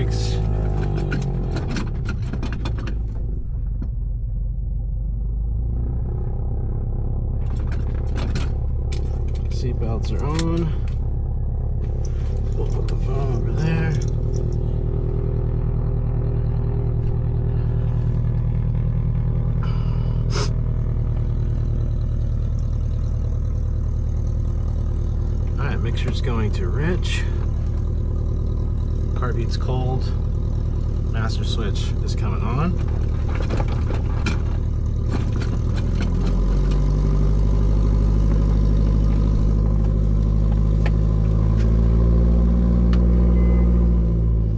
brakes. Seatbelts are on. We'll put the phone over there. Alright, mixture's going to rich. Car beats cold. Master switch is coming on.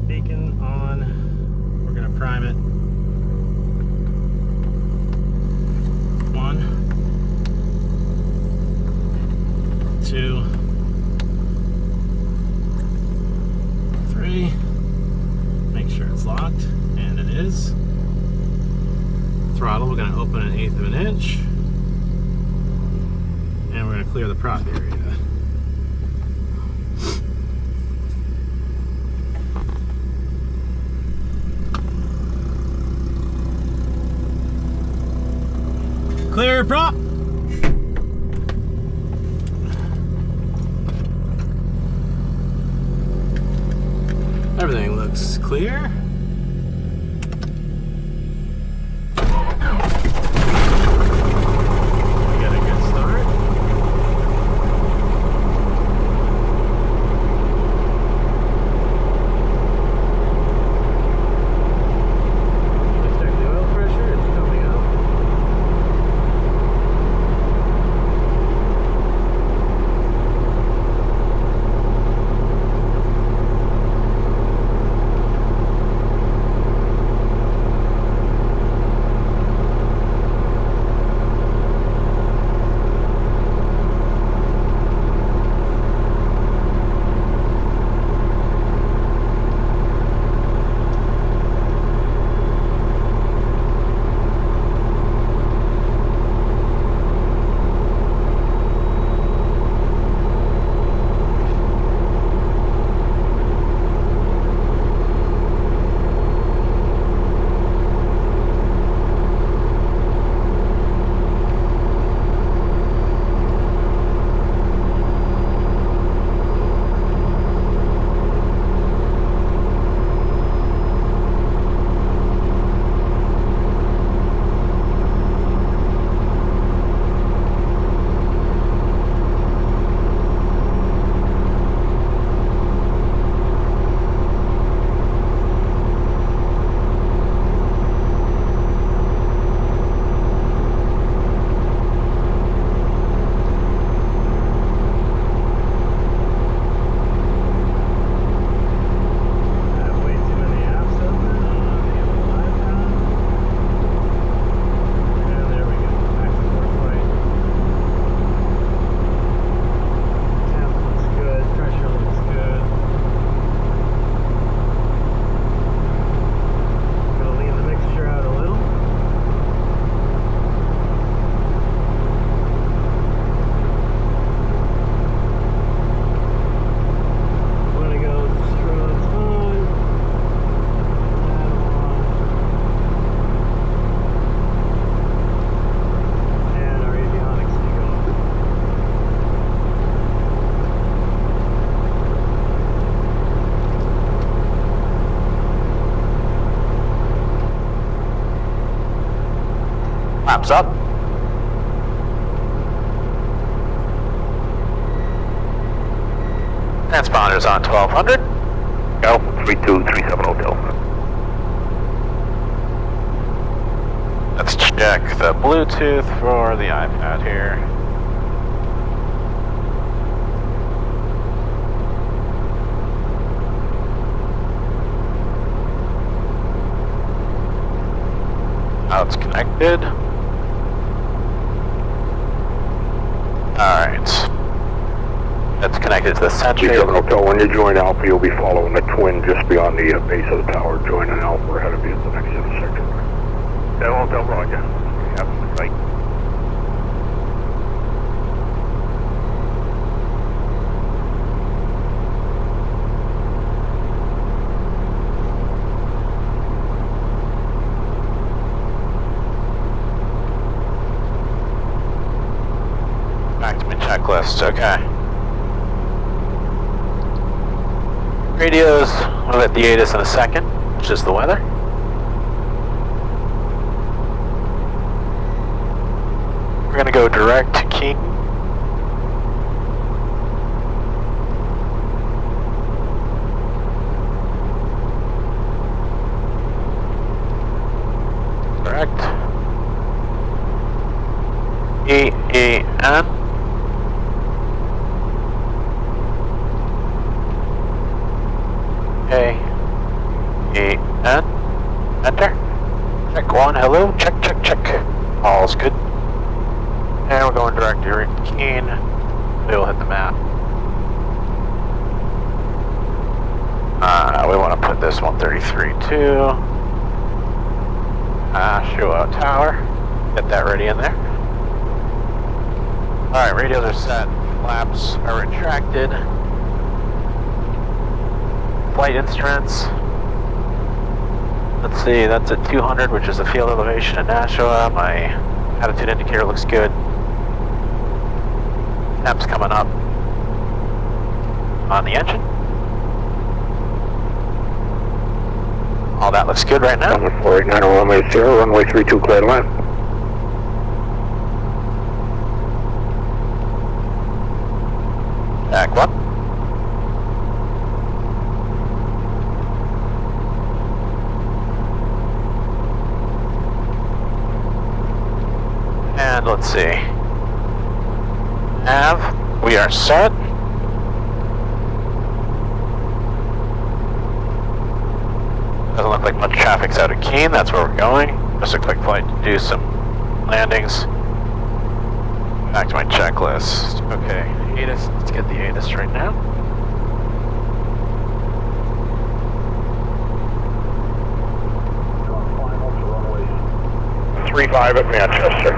Beacon on. We're going to prime it. 1, 2, 3. Make sure it's locked, and it is. Throttle, we're going to open 1/8 of an inch, and we're going to clear the prop area. Clear prop. Everything looks clear. We got a good start. Let's check the oil pressure. It's coming up. Flaps up. Transponders on 1200. Go, 3237 Hotel. Let's check the Bluetooth for the iPad here. Now it's connected. Alright. It's connected to the sentry. 37 Hotel, when you join Alpha, you'll be following the twin just beyond the base of the tower. Joining Alpha ahead of you at the next intersection. 7 Hotel, roger. Have a good night. checklist, okay. Radios, we'll hit the ATIS in a second, which is the weather. We're gonna go direct to Keene. Direct. E-E-N. A-E-N. Enter. Check one, hello, check, check, check. All's good. And we're going direct to Keene. We'll hit the map. We want to put this 133.2. Nashua Tower. Get that ready in there. Alright, radios are set. Flaps are retracted. Flight instruments. Let's see, that's at 200, which is the field elevation in Nashua. My attitude indicator looks good. Temp's coming up on the engine. All that looks good right now. 489 runway 0, runway 32 clear to land. Jack one. And let's see. Nav, we are set. Doesn't look like much traffic's out of Keene, that's where we're going. Just a quick flight to do some landings. Back to my checklist. Okay, ATIS, let's get the ATIS right now. Final to runway 35 at Manchester.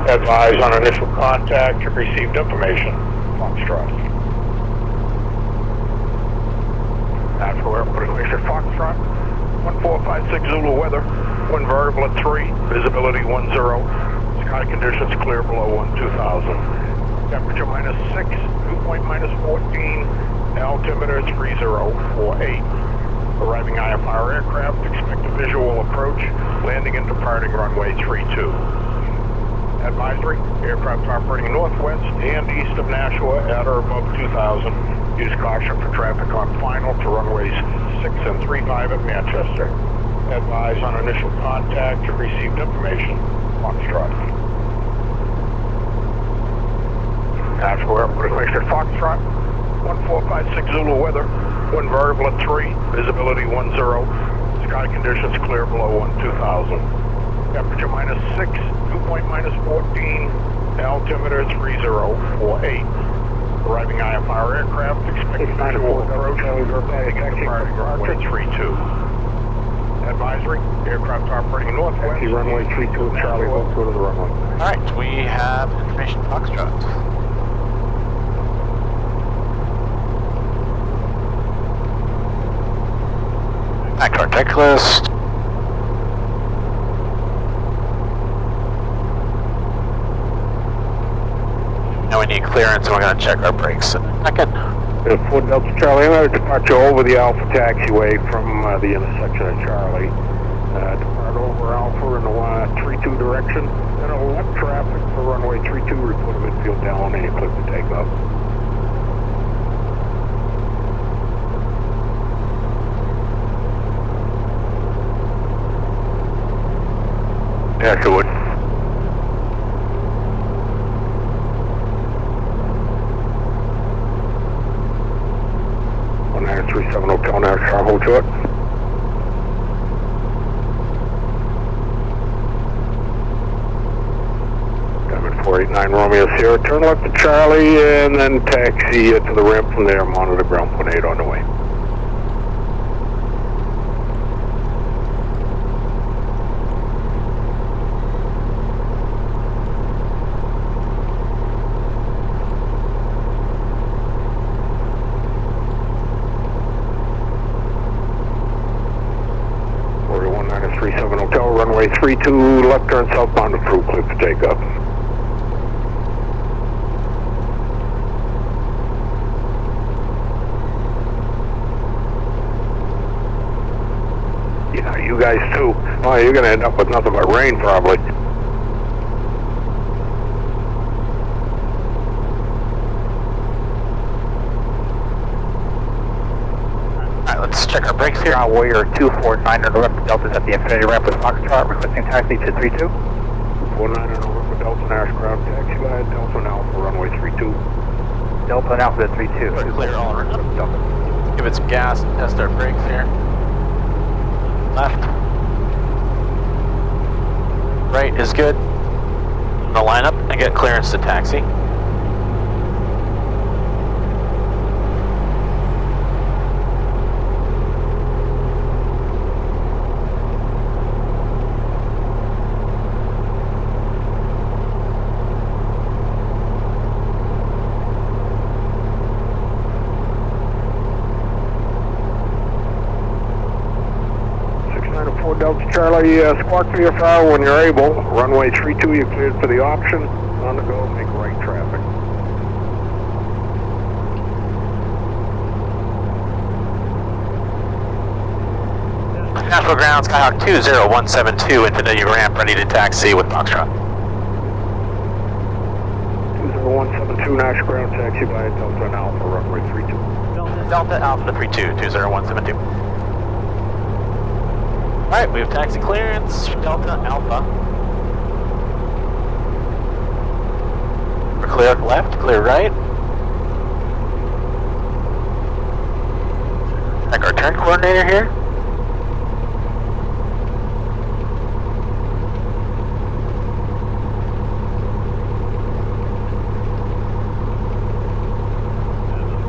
Advise on initial contact, you've received information. Foxtrot. After airport clear, Foxtrot. 1456 Zulu weather. Wind variable at 3, visibility 10. Sky conditions clear below 2000. Temperature -6, dew point -14, altimeter 3048. Arriving IFR aircraft, expect a visual approach, landing and departing runway 32. Advisory, aircraft operating northwest and east of Nashua at or above 2000. Use caution for traffic on final to runways 6 and 35 at Manchester. Advise on initial contact, you've received information. Foxtrot. Nashua Airport clear, Foxtrot. 1456 Zulu weather. Wind variable at 3, visibility 10. Sky conditions clear below 2000. Temperature -6, dew point -14, altimeter 3048. Arriving IFR aircraft, expect visual approach, landing and departing runway 32. Advisory, aircraft operating northwest. Runway 32, Charlie, go to the runway. Alright, we have information Foxtrot. Back to our checklist. Now we need clearance and we're going to check our brakes in a second. 4 Delta Charlie, I'm going to depart you over the Alpha taxiway from the intersection of Charlie. Depart over Alpha in the 32 direction. Then I'll left traffic for runway 32, report a midfield down and you click the takeoff. Yeah, sure would. Hotel now, Char, hold to it. Diamond 489 Romeo Sierra, turn left to Charlie and then taxi to the ramp from there, monitor ground point 8 on the way. Runway 32, left turn southbound approved, clear for takeoff. You guys too. Oh, you're gonna end up with nothing but rain probably. Alright, let's check our brakes here. Warrior 249 on November Delta's at the infinity ramp with Foxtrot, requesting taxi to 32. 49 on November Delta, Nash ground taxi by Delta now for runway 32. Delta and Alpha to 32. Clear all around. Delta. Give it some gas and test our brakes here. Left. Right is good. The lineup and get clearance to taxi. Delta Charlie, squawk for your fire when you're able. Runway 32, you cleared for the option. On the go, make right traffic. Nashua ground, Skyhawk 20172, infinity ramp, ready to taxi with Foxtrot. 20172, Nash ground taxi by Delta and Alpha, runway 32. Delta Alpha 32, 20172. Alright, we have taxi clearance, Delta Alpha. We're clear left, clear right. Check our turn coordinator here.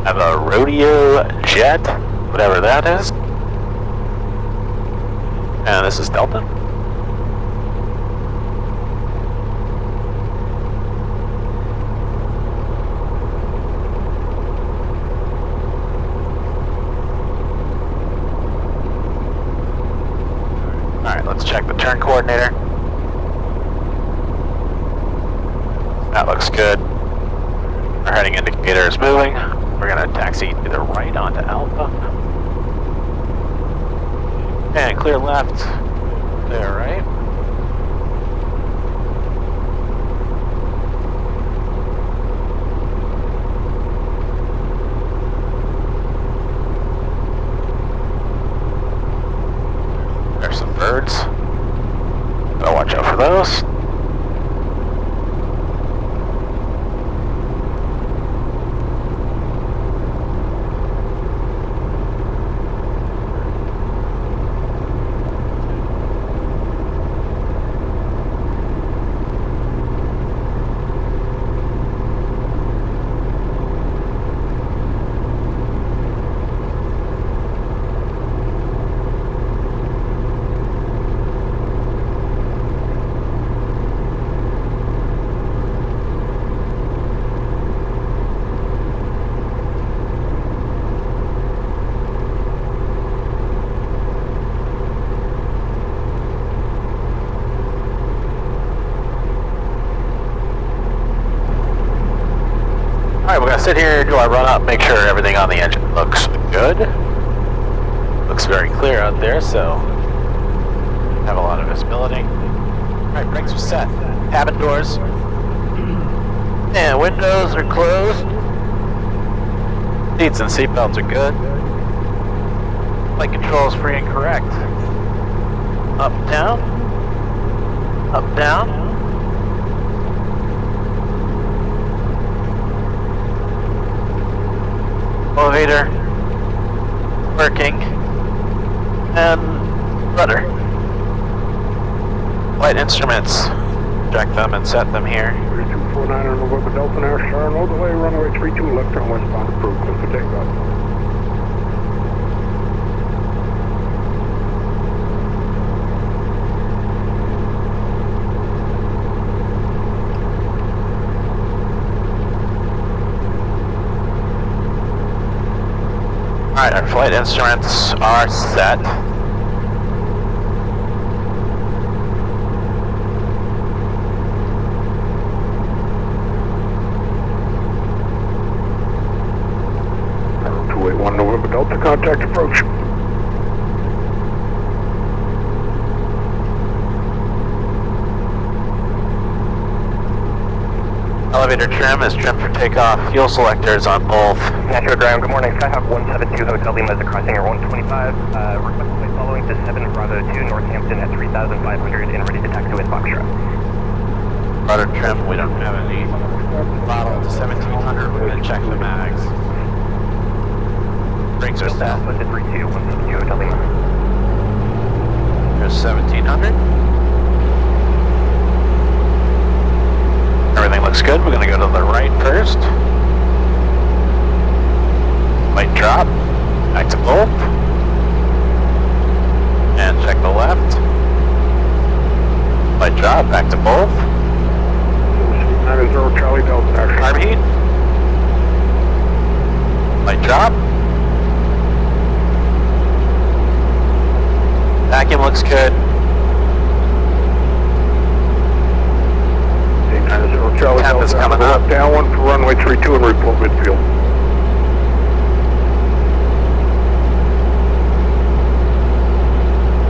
Have a rodeo jet, whatever that is. And this is Delta. Alright, let's check the turn coordinator. That looks good. Our heading indicator is moving. We're going to taxi to the right onto Alpha. And clear left, clear right. There's some birds. Gotta watch out for those. Alright, we're going to sit here, do our run up, make sure everything on the engine looks good. Looks very clear out there, so have a lot of visibility. Alright, brakes are set. Cabin doors. And windows are closed. Seats and seatbelts are good. Flight control is free and correct. Up, down. Up, down. Elevator, working, and rudder. Flight instruments, check them and set them here. 249 on November Delta, Nash, no delay, runway 32, left turn westbound approved, clear for takeoff. Alright, our flight instruments are set. November Delta, contact approach. Elevator trim is trimmed for takeoff. Fuel selectors on both. Nashua ground, good morning. Skyhawk 172 Hotel Lima is crossing air 125. Request flight following to 7 Bravo 2 Northampton at 3,500 and ready to taxi with Foxtrot. Rudder trim, we don't have any. Throttle to 1700, we're going to check the mags. Brakes are set. Posted 32 172 Hotel Lima. There's 1700. Everything looks good. We're going to go to the right first. Light drop. Back to both. And check the left. Light drop. Back to both. 90 Charlie Delta action. Carb heat. Light drop. Vacuum looks good. 890 Charlie Temp is Delta coming up. Down one for runway 32 and report midfield.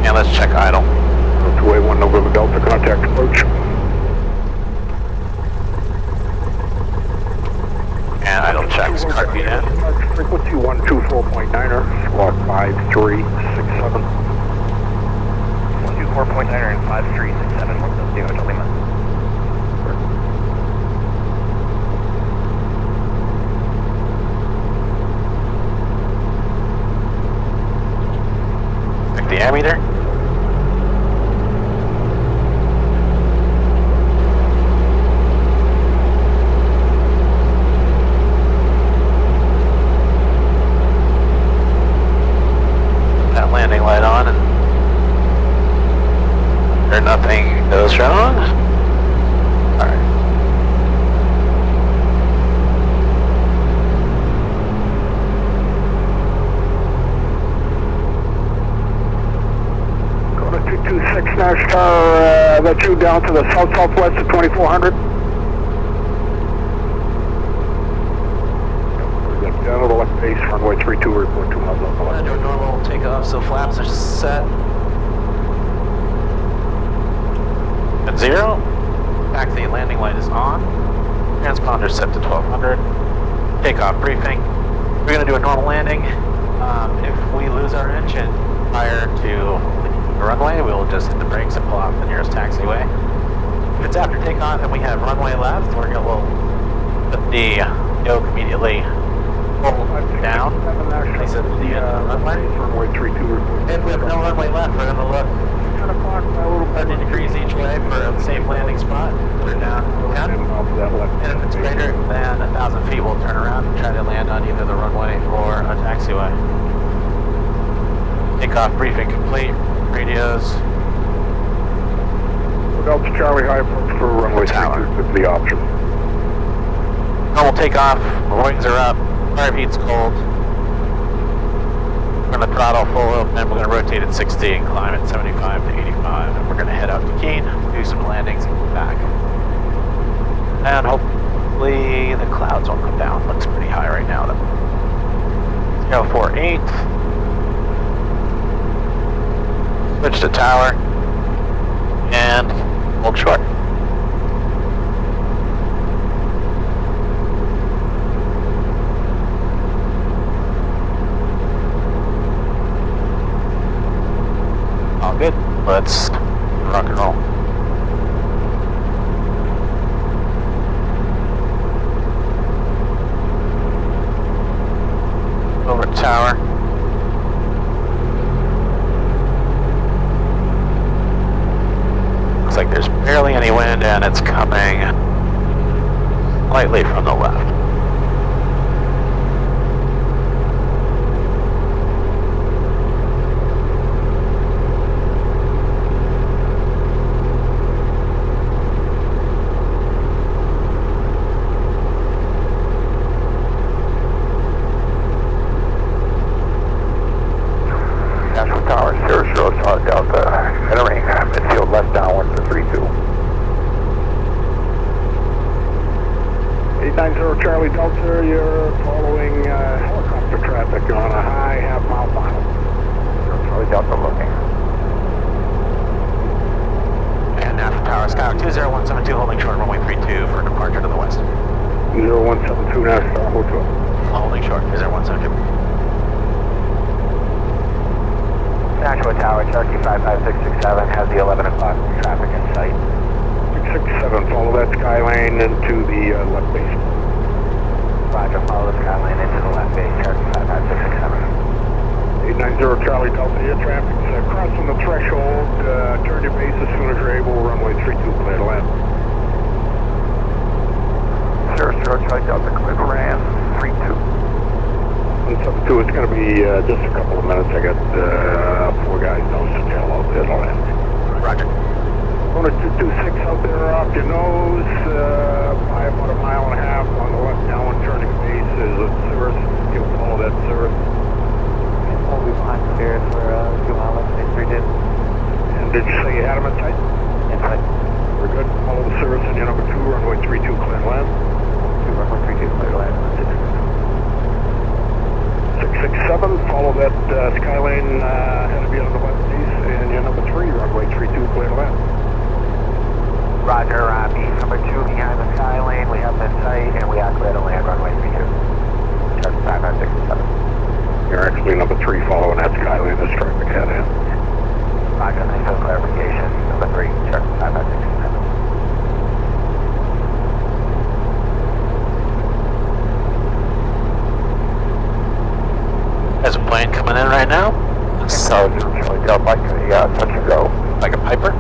And let's check idle. 281 November Delta, contact approach. And idle checks. Carb heat in. Frequency 124.9er, squawk 5367. 124.9 and 5367 172 Hotel Lima. Check the ammeter. Put that landing light on and there nothing goes wrong. Alright. Go to 226 Nash Tower, that's you down to the south-southwest of 2400. Down to the left base, runway 32, report 2 miles on the I'm left. gonna do a normal takeoff, so flaps are set. At 0. Taxi landing light is on. Transponder set to 1200. Takeoff briefing. We're gonna do a normal landing. If we lose our engine prior to the runway, we'll just hit the brakes and pull off the nearest taxiway. If it's after takeoff and we have runway left, we'll put the yoke immediately down. Place it at the end of the runway. Runway 32, report. If we have no runway left, we're gonna look 10 o'clock, a little 30 degrees each way for a safe landing spot. Put her down 10. off that left. And if it's greater than 1,000 feet, we'll turn around and try to land on either the runway or a taxiway. Takeoff briefing complete. Radios. Delta Charlie High approach for runway 32 is the option. Normal takeoff. The wings are up. Carb heat's cold. We're going to throttle full open, and we're going to rotate at 60 and climb at 75 to 85. And we're going to head out to Keene, do some landings, and come back. And hopefully the clouds won't come down. Looks pretty high right now, though. 048. Switch to tower. And hold short. All good. Let's rock and roll. Over tower. Looks like there's barely any wind and it's coming slightly from the left. Nashua Tower, 00 Charlie Delta, entering midfield left downwind for 32. 890 Charlie Delta, you're following helicopter traffic on a high half-mile final. Charlie Delta looking. And Nashua Tower, Skyhawk 20172 holding short runway 32 for departure to the west. 2 Nashua Hotel. Holding short. Is there 1 second? Nashua Tower, Cherokee 55667 has the 11 o'clock traffic in sight. 667, follow that Skylane into the left base. Roger, follow the Skylane into the left base, Cherokee 55667. 890 Charlie Delta, air traffic's crossing the threshold. Turn your base as soon as you're able. Runway 32, clear to land. 00 Charlie Delta, clear to land, 32. 172, it's going to be just a couple of minutes. I got 4 guys nose to tail out there to land. Roger. Owner 226 out there off your nose, by about a mile and a half on the left downwind turning base is a Cirrus. You'll follow that Cirrus. We'll be behind Spirit for 2 miles, 63 did. And did you say you had them in sight? In sight. We're good. Follow the Cirrus in your number 2, runway 32, clear to land. 2 runway 32, clear to land. 667, follow that Skylane ahead of you on the left base, and your number 3, runway 32, clear to land. Roger, beam number 2 behind the Skylane, we have them in sight, and we are clear to land, runway 32. Cherokee 55667. You're actually number 3 following that Skylane, this traffic head in. Roger, thanks for the clarification. Number 3, Cherokee 55667. There's a plane coming in right now. So, Charlie Delta, like touch and go. Like a Piper.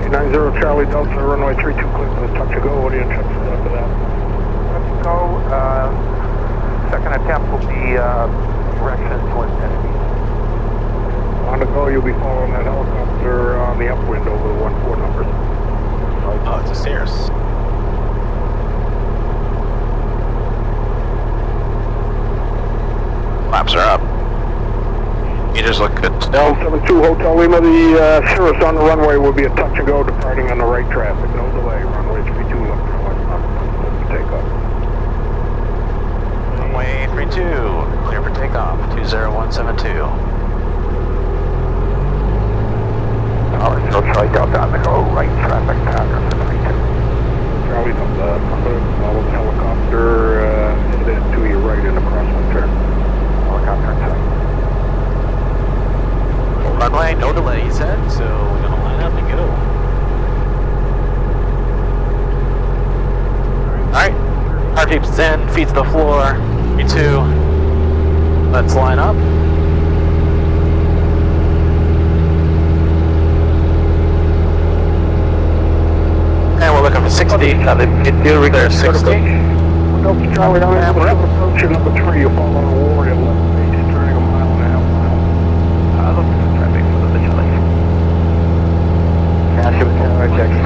890 Charlie Delta, runway 32, clear for the touch and go. What are your instructions after that? Touch and go. Second attempt will be direction to infinity. On the go, you'll be following that helicopter on the upwind over the 1-4 numbers. Oh, it's a Cirrus. Flaps are up. Meters look good still. 72 Hotel Lima, the Cirrus on the runway will be a touch and go departing on the right traffic. No delay. Runway 32 left for takeoff. Runway 32, clear for takeoff, 20172. Charlie Delta on the go, right traffic pattern for 32. Charlie Delta, follow the helicopter headed to your right in the crosswind turn. Helicopter in sight. Runway, no delay, he said, so we're gonna line up and go. Alright, car keeps in, feet to the floor, 32. Let's line up. And we're looking for 60. There's 60. Delta Charlie, I'm approaching number 3. You'll follow the Warrior left base, turning a mile and a half mile. Looking for traffic for the Charlie. Nashua Tower, check 6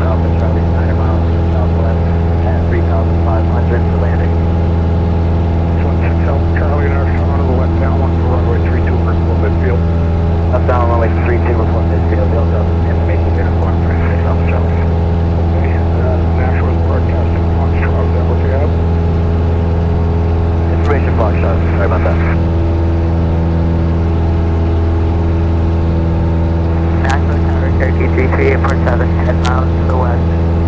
Alpha Charlie, 9 miles to the southwest, and 3,500 for landing. 6 Alpha Charlie, Nashua on the left downwind for runway 32 for midfield. Left down runway 32 before midfield, built up information uniform for 6 Alpha Charlie. Okay, Nashua's broadcasting Foxtrot, is that what you have? Information Foxtrot, sorry about that. Nashua Tower, Cherokee 3347, 10 miles to the west,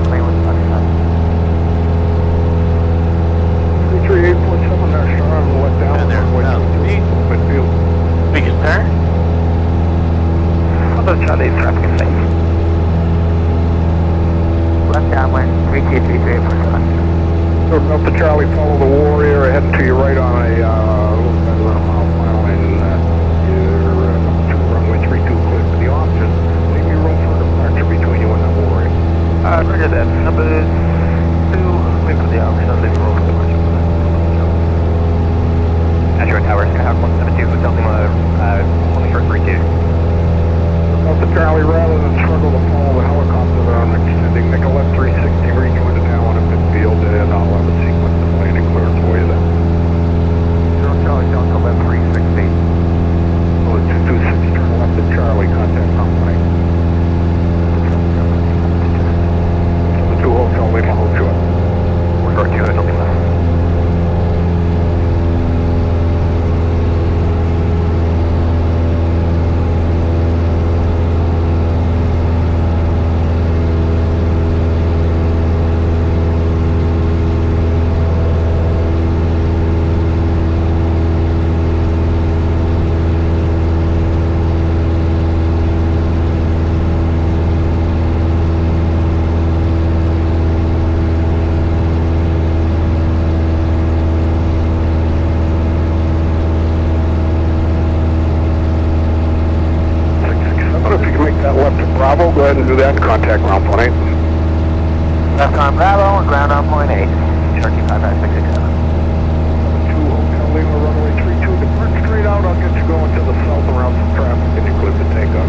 plane with Foxtrot. 33847 Nashua on the left downwind, And there's runway 32 for midfield. We can turn. Although Charlie, traffic is safe. Left downwind, 323847. So Delta Charlie, follow the Warrior, heading to your right on a little better than a mile in your number 2 runway 32 clear for the option. Leave me room for departure between you and that Warrior. Roger that. Number 2, wait for the option, I'll leave room for departure for that. Nashua Tower, Skyhawk 172, Hotel Lima, only for 32. Delta Charlie, rather than struggle to follow the helicopter that I'm extending, make a left 360, rejoin the tower in midfield, and I'll have a sequence of landing clearance for you then. go ahead and do that and contact ground point 8. Left on Bravo and ground on point 8. Cherokee 55667. 2 Hotel Lima, runway 32. Depart straight out. I'll get you going to the south around some traffic and you clear the takeoff.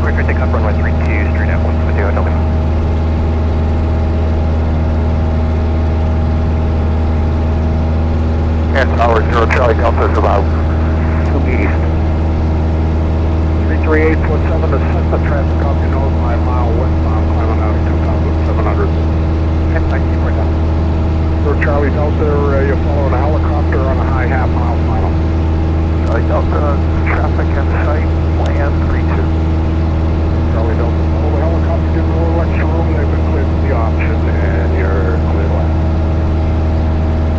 Clear for takeoff, runway 32, straight out 170 Hotel Lima. And tower 0 Charlie Delta is about 2 east. 338.7 to Cessna traffic off your nose by a mile westbound, climbing out of 2,700. And 94 down. 0 Charlie Delta, you're following a helicopter on a high half-mile final. Charlie Delta, traffic in sight, land 32. Charlie Delta, follow the helicopter, give them a little extra room, they've been cleared for the option, and you're clear to land.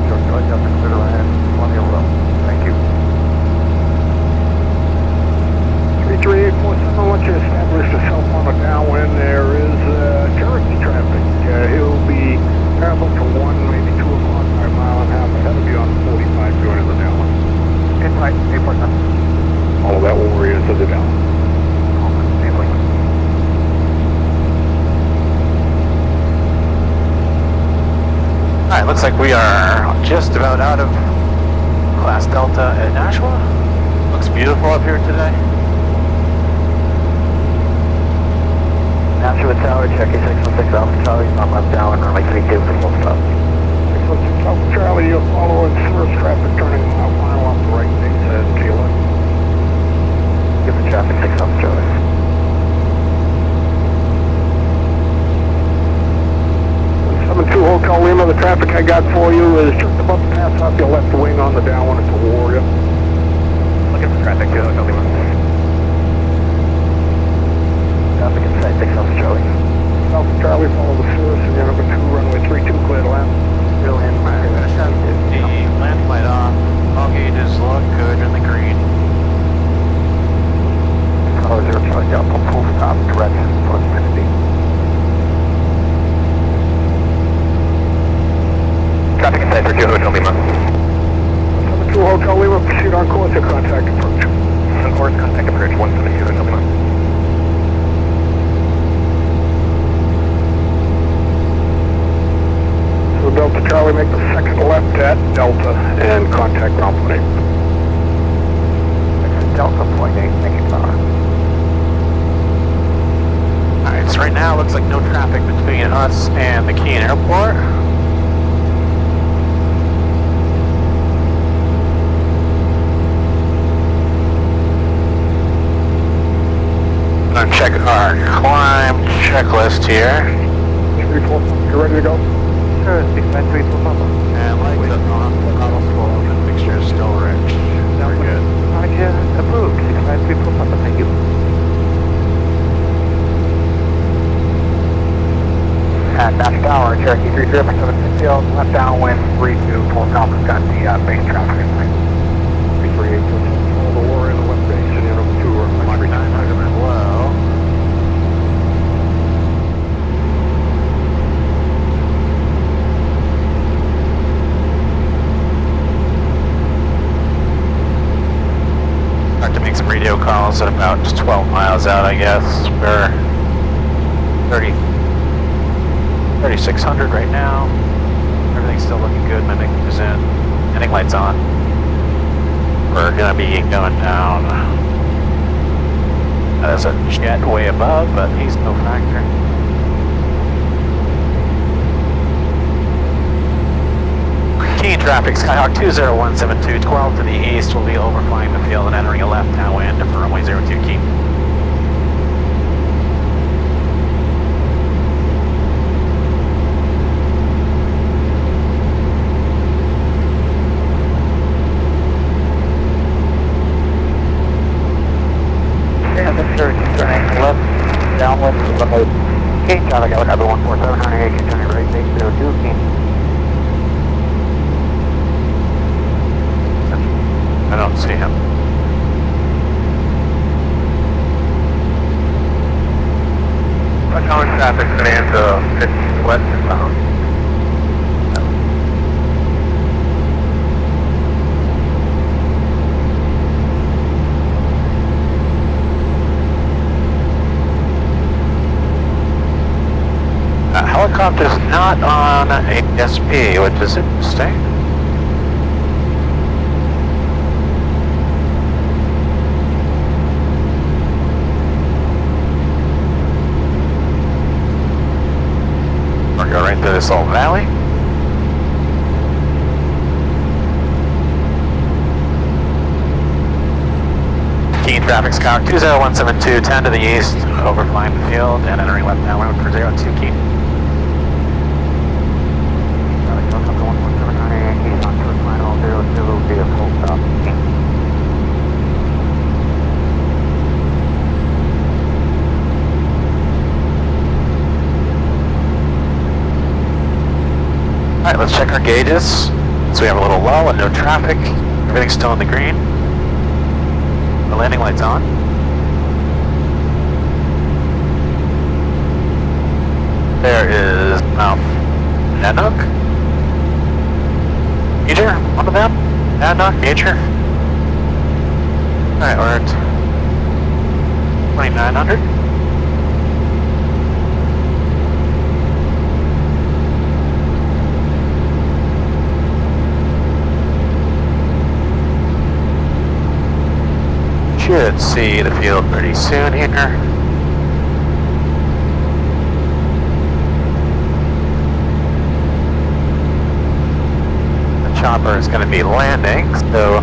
Charlie Delta, clear to land, plenty of room. Thank you. 338.7, once you establish yourself on a downwind, there is Cherokee traffic. He'll be parallel to 1, maybe 2 o'clock by a mile and a half ahead of you on 45 going to the downwind. Inside, 847. All of that will orient to the downwind. Alright, looks like we are just about out of Class Delta at Nashua. Looks beautiful up here today. Nashua Tower, Cherokee 616 Alpha Charlie, on left down, runway 32 for full stop. 616 Alpha Charlie, you're following service traffic turning out mile off the right, things at Keene. Give the traffic 6 Alpha Charlie. 72 Hotel Lima, the traffic I got for you is just about to pass off your left wing on the downwind at the Warrior. Looking for traffic to Hotel Lima. Traffic inside 6 Alpha Charlie. Alpha Charlie, follow the source, and you're number 2, runway 32, clear to land. Still in my The land light off. All gauges look good in the green. Tower 0 Charlie Delta, full stop, direction, towards Mississippi. Traffic inside 32 Hotel Lima. 72 Hotel Lima, proceed on course to contact approach. On course, contact approach 172 Hotel Lima. So Delta Charlie, make the second left at Delta and contact ground point 8. Delta point 8, thank you, Tower. Alright, so right now it looks like no traffic between us and the Keene Airport. I'm gonna check our climb checklist here. 3-4, you ready to go? Sure, 693 full stop. And like the throttle full and fixture is still rich. We're good. Roger, approved, 693 full stop, thank you. At Nash Tower, Cherokee 307 field, left downwind, 32, full stop, has got the base traffic in sight. 338, follow the Warrior in the west base, and you're number 2, runway 39. Well, start to make some radio calls at about 12 miles out, I guess. We're 3,600 right now. Everything's still looking good. My mic is in. Heading lights on. We're gonna be going down. There's a jet way above, but he's no factor. Keene traffic, Skyhawk 20172, 12 to the east, will be overflying the field and entering a left downwind for runway 02 Keene. Left downwind, Keene traffic, I look at 147, turning right, base 02 Keene. I don't see him. Rush hour traffic coming into 15 west inbound. helicopter's not on ASP, which is interesting. We're going right through this old valley. Keene traffic, Skyhawk 20172, 10 to the east, overflying the field and entering left downwind for 02 Keene. Alright, let's check our gauges. So we have a little lull and no traffic. Everything's still in the green. The landing light's on. There is Mount Nanook. Major, one of them. Nanook, Major. Alright, we're at 2900. Should see the field pretty soon here. The chopper is going to be landing, so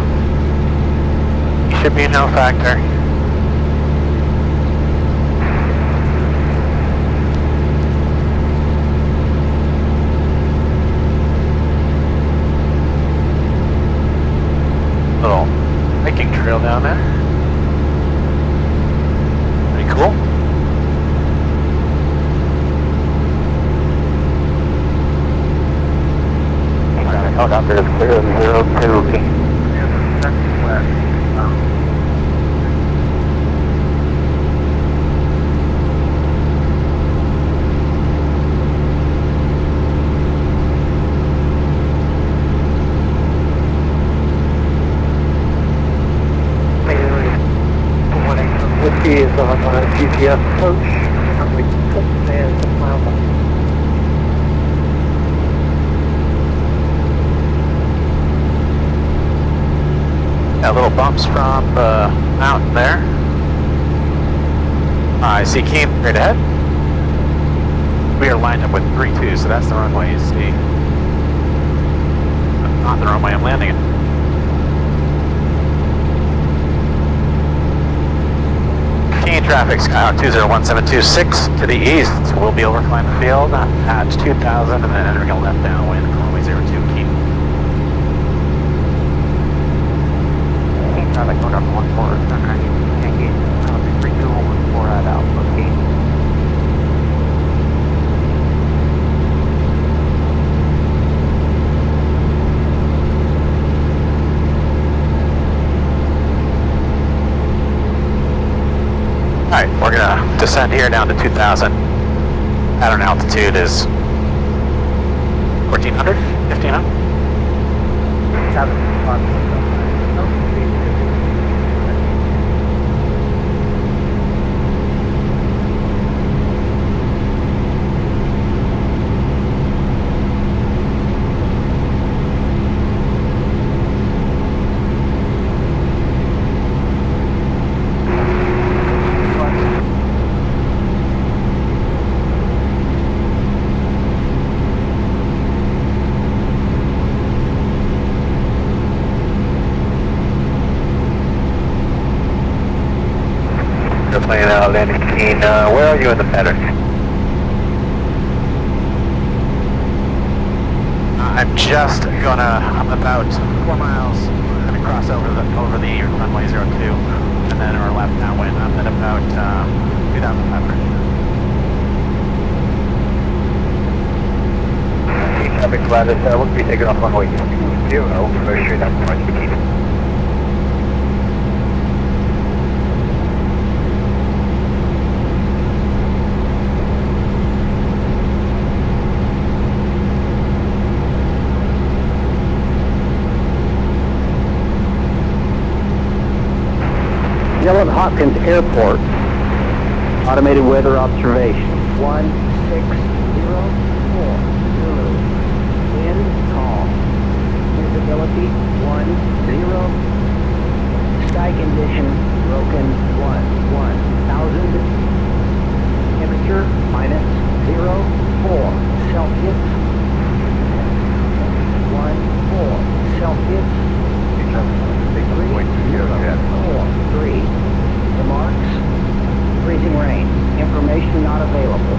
he should be no factor. Little hiking trail down there. Cool. Helicopter is clear of 02. Whiskey is on GPS approach. And the mile. Got little bumps from the mountain there. I see Keene straight ahead. We are lined up with 3-2, so that's the runway you see. That's not the runway I'm landing in. Keene traffic, Skyhawk 20176 to the east. We'll be overflying the field at 2000 and then entering a left downwind for runway 02 Keene. Keene traffic going up 14, turn 3214 at Alpha Keene. Alright, we're gonna descend here down to 2000. Pattern altitude is 1400, 1500. Playing out landing Keene. Where are you in the pattern? I'm about 4 miles. I'm gonna cross over the runway 02, and then our left downwind. I'm at about 2,500. Keene traffic Gladys, we'll be taking off runway 20, we're straight down to Keene. Yellow Hopkins Airport, automated weather observation, 160. visibility 10. Sky condition broken 1,000. Temperature -0.4 Celsius. 1.4 Celsius. 3.4. Remarks. Freezing rain. Information not available.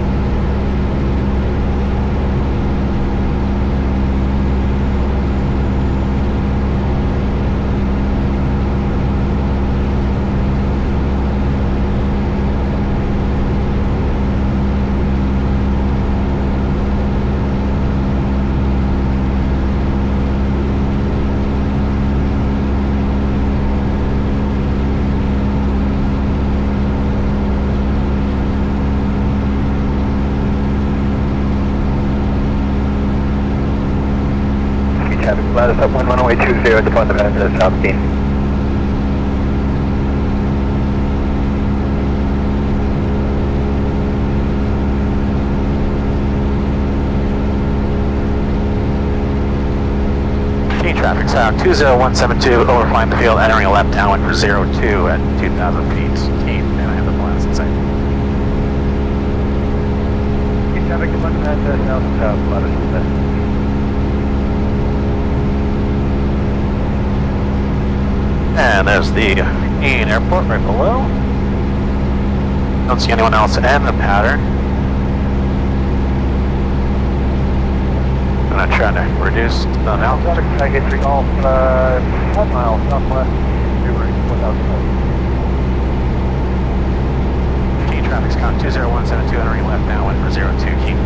Traffic, Lattice up 11820, deploying the manager to South Keene. Keene traffic, Skyhawk 20172, overflying the field, entering a left downwind for 02 at 2,000 feet. Keene, and I have the blast in sight. Keene traffic, deploying the manager to South, Lattice. And there's the Keene airport right below. Don't see anyone else in the pattern. I'm gonna try to reduce the altitude. Traffic, history golf, 1 mile southwest, 4,000 feet. Keene traffic, Skyhawk 20172, entering left downwind for 02 Keene.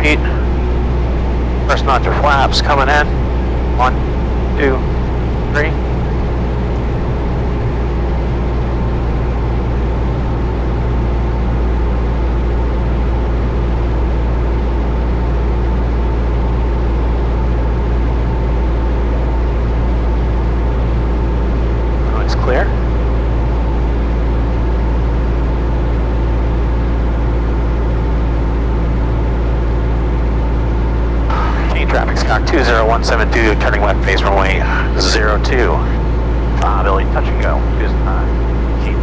Heat. First notch of flaps coming in. 1, 2, 3. Runway's clear. Traffic, Skyhawk 20172, turning left face runway 02. Billy, touch and go. Keene.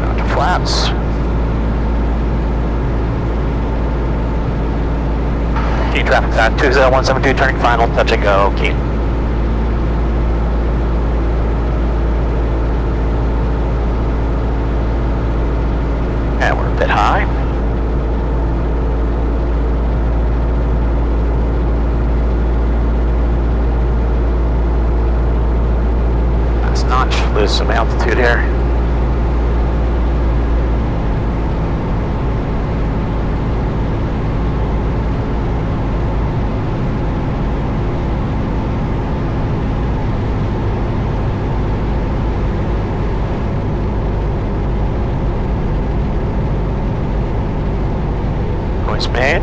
Out to flaps. Keene traffic, 20172, turning final, touch and go, Keene. And we're a bit high. Last notch, lose some altitude here. Made.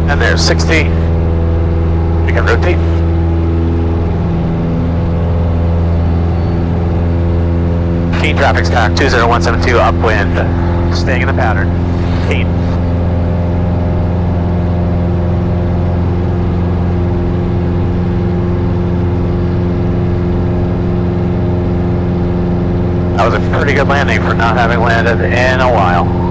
And there's 60. We can rotate. Keene traffic stack 20172 upwind, staying in the pattern. Keene. That was a pretty good landing for not having landed in a while.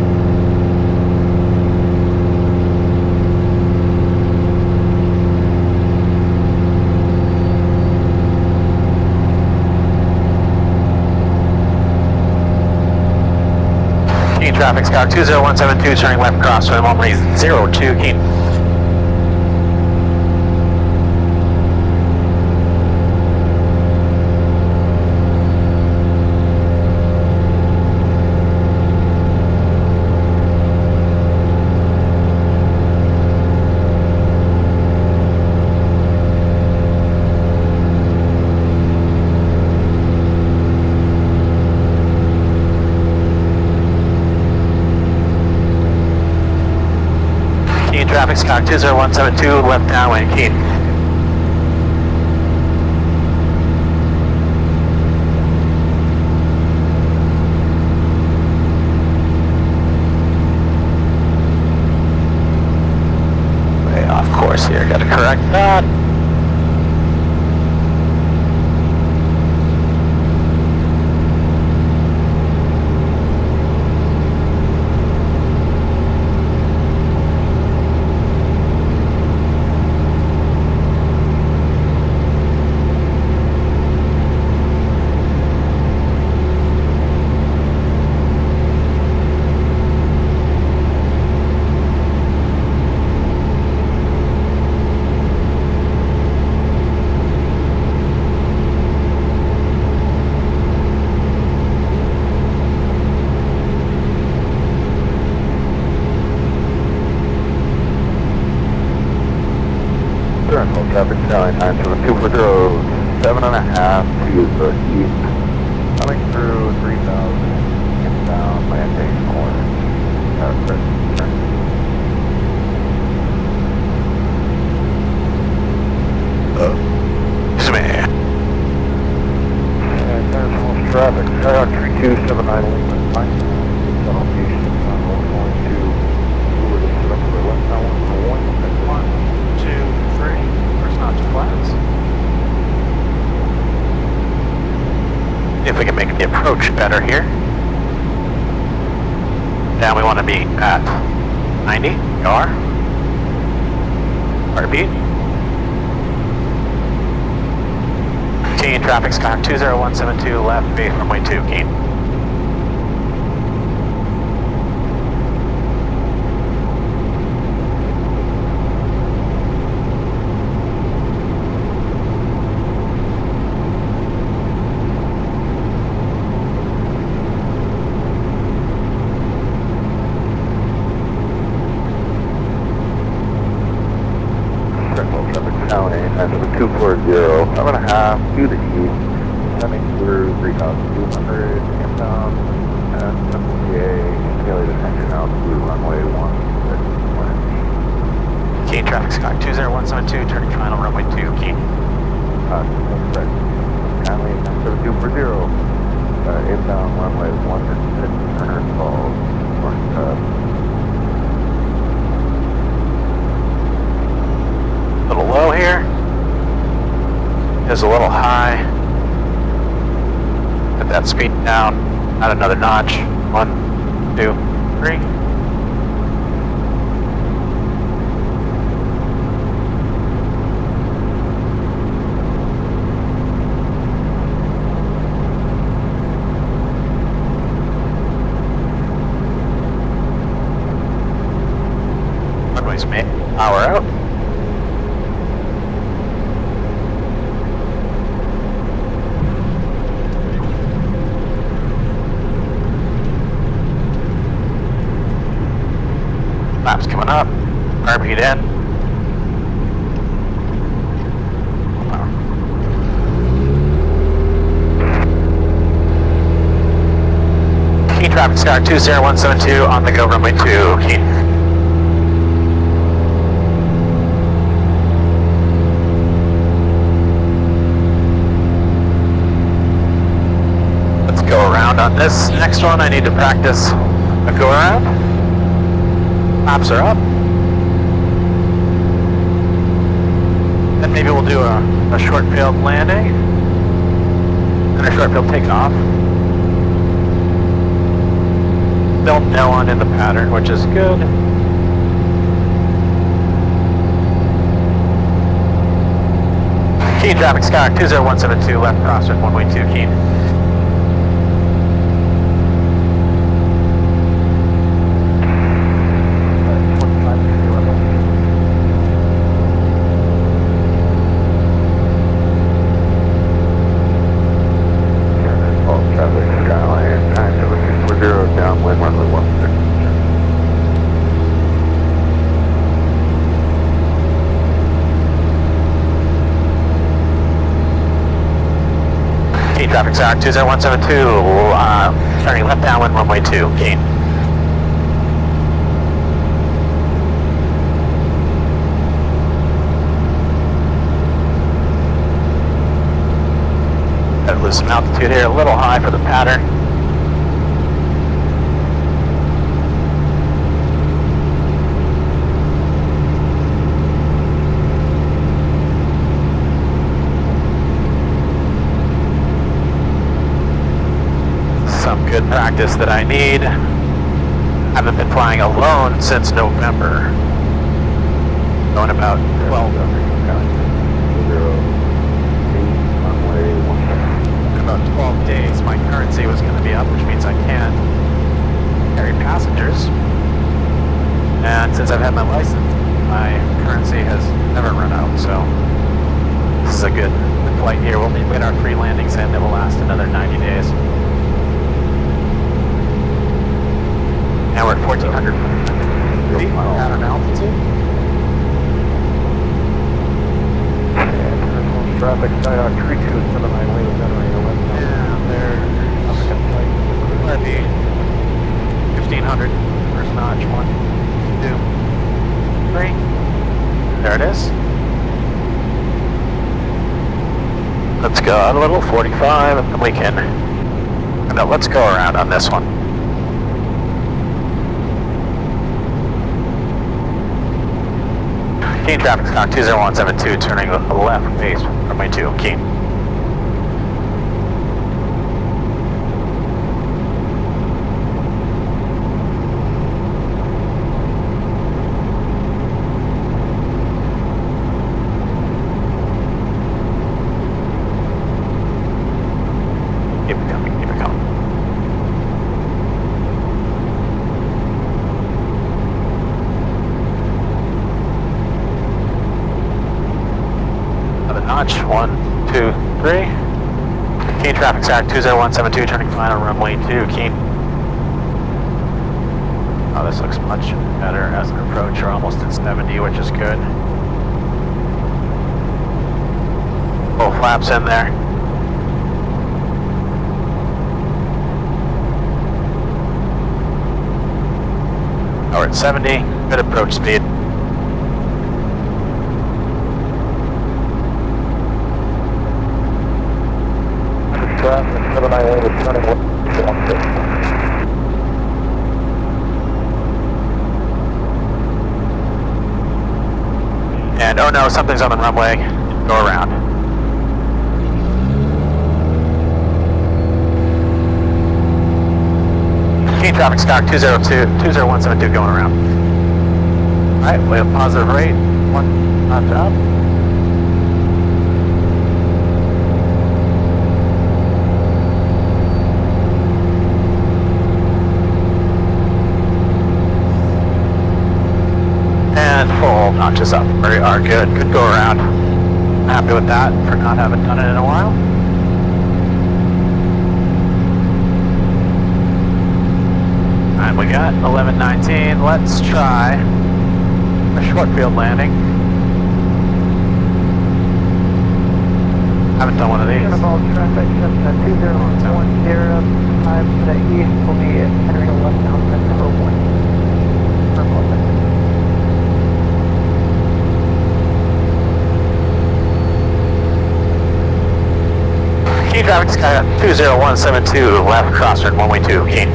Keene traffic, Skyhawk 20172, turning left cross, swim runway 02, Keene. Keene traffic, Skyhawk 20172, left downwind, Keene. Way off course here, gotta correct that. Traffic Charlie 97240, 7.5 to the east, coming through 3000, inbound, landing, orange, excuse me. International traffic, Skyhawk 3279 Lincoln, Pine, elevation, 142, over the circle, left now 1, 2, 3. Not too flats. If we can make the approach better here. Now we want to be at 90, R. Repeat. Keene traffic, Skyhawk 20172, left, base runway 2, Keene. County, 240, 5.5 to the east, coming through 3,200, inbound, and daily detention out through runway 16. Keene traffic, Skyhawk 20172, turning final runway 2, Keene. County, 97240, inbound runway 16, turner falls, a little low here. Is a little high. Put that speed down. Add another notch. 1, 2, 3. Runway's made. Power out. Laps coming up. Repeat in. Keene traffic, Skyhawk 20172 on the go, runway 2, Keene. Let's go around on On this next one, I need to practice a go around. Flaps are up. Then maybe we'll do a short field landing and a short field takeoff. Still no one in the pattern, which is good. Keene traffic, Skyhawk 20172, left crosswind, one-way 2, Keene. Traffic Skyhawk 20172, turning left downwind, runway 2, Keene. Gotta lose some altitude here, a little high for the pattern. Some good practice that I need. Haven't been flying alone since November. Going about 12. In about 12 days, my currency was going to be up, which means I can carry passengers. And since I've had my license, my currency has never run out. So this is a good flight here. We'll get our 3 landings in that will last another 90 days. Now we're at 1,400 feet at an altitude. Traffic, Skyhawk 3279, wing generator left. Yeah, they're going to be 1,500. First notch, 1, 2, 3. There it is. Let's go out a little, 45, and then we can. No, let's go around on this one. Keene traffic, Skyhawk 20172, turning left base, runway 2, Keene. Keep it coming, keep it coming. Notch, 1, 2, 3. Keene traffic, Skyhawk 20172, turning final runway 2, Keene. Oh, this looks much better as an approach. We're almost at 70, which is good. Full flaps in there. Oh, we're at 70, good approach speed. Traffic, 798 is turning left. And oh no, something's on the runway. Go around. Keene traffic, Skyhawk 20172 going around. Alright, we have positive rate. 1 notch up. And full notches up. We are good. Good go around. I'm happy with that for not having done it in a while. And we got 1119. Let's try a short field landing. Haven't done one of these. Traffic, Cessna 2010, 5 to the east will be entering a left downwind number 1. Keene traffic, traffic Sky 20172 left crosswind 112 Keene.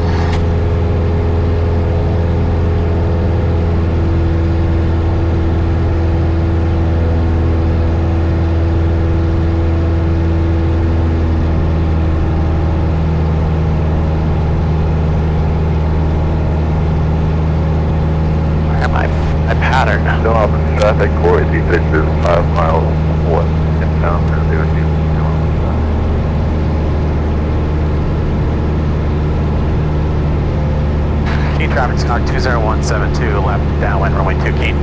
My pattern. Still up in traffic, 486 is 5 miles west inbound for 02. Keene traffic Sky 20172 left downwind runway 2 Keene.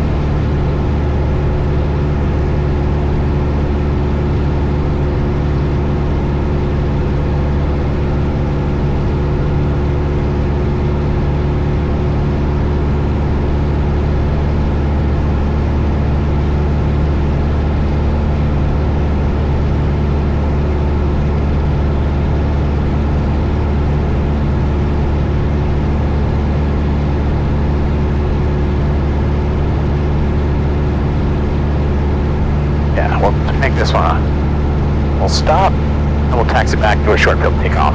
Yeah, we'll make this one. We'll stop and we'll taxi back to a short field takeoff.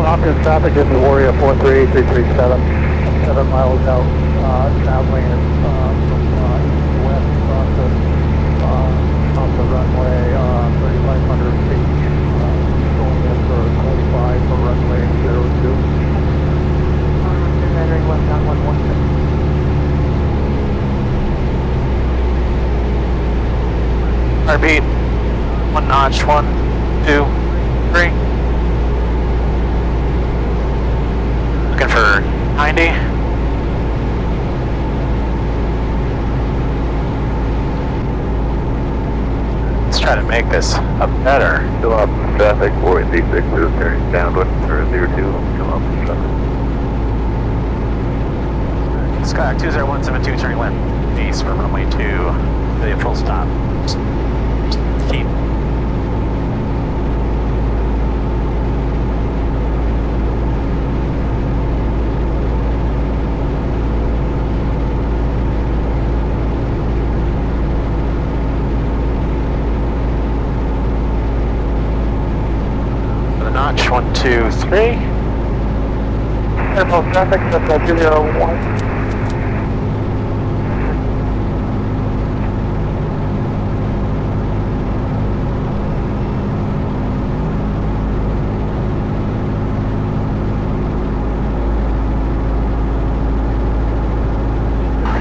Austin traffic, this is Warrior 438-337, 7 miles out, traveling from east to west off the runway, 3,500 feet, going in for 25 for runway 02. Entering westbound 116. Heartbeat, 1 notch, 1, 2, 3. Looking for 90. Let's try to make this a better. Still up in traffic, 486 is turning downwind for 02. Still up in traffic. Skyhawk 20172 turning left east for runway 2. Ready a full stop. Keep. Notch 1, 2, 3. Airport traffic, Cessna 201.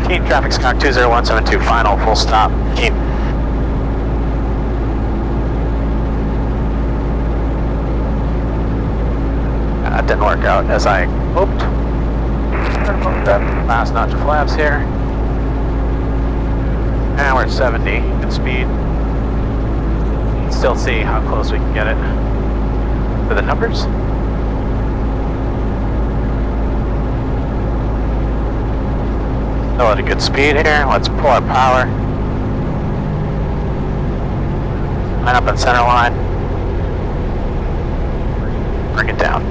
Keene traffic Skyhawk 20172 final full stop. Keene. That didn't work out as I hoped. Last notch of flaps here. And we're at 70. Good speed. Still see how close we can get it for the numbers. Still at a good speed here. Let's pull our power. Line up on center line. Bring it down.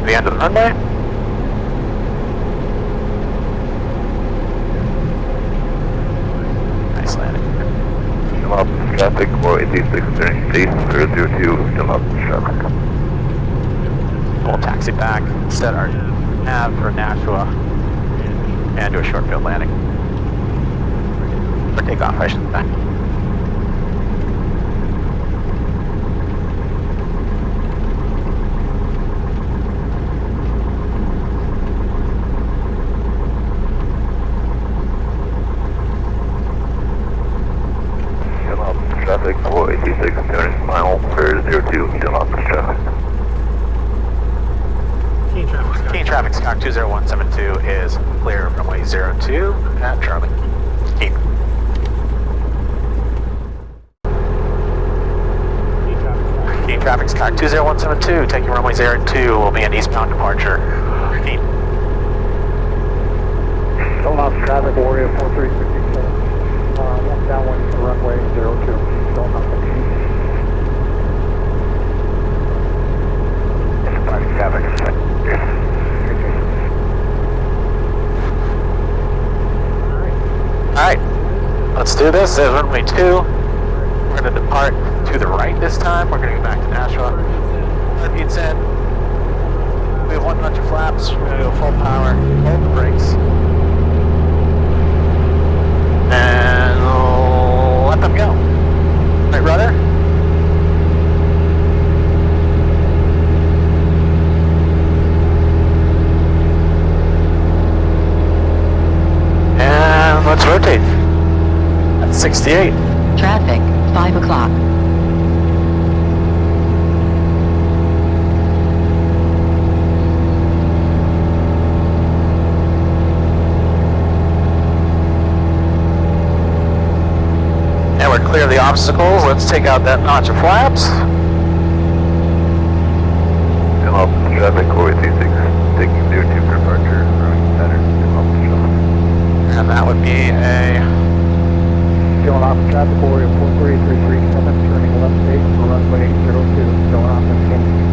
The end of the runway. Nice landing. Still up in traffic, 486 turning east for 02. Still up in traffic. We'll taxi back, set our nav for Nashua, and do a short field landing. Or takeoff, I should say. Traffic 486 turning final for 02, still up in traffic. Keene traffic Skyhawk 20172 is clear of runway 02 at Charlie. Keene. traffic, Skyhawk 20172, taking runway 02, will be an eastbound departure. Keene. Going off traffic, Warrior 4367. One downwind to runway 02. Going off the Keene. Traffic. Alright, let's do this. There's runway 2. We're going to depart to the right this time. We're going to go back to Nashua. Repeat said. We have one bunch of flaps. We're going to go full power, hold the brakes, and let them go. Right, rudder? And let's rotate. At 68. Traffic, 5 o'clock. And we're clear of the obstacles. Let's take out that notch of flaps. Come up traffic, Warrior 36, taking 02 for departure, running pattern, come up the shop. And that would be a Going off traffic, Warrior 43337, turning left base for runway 02. Going off the Keene.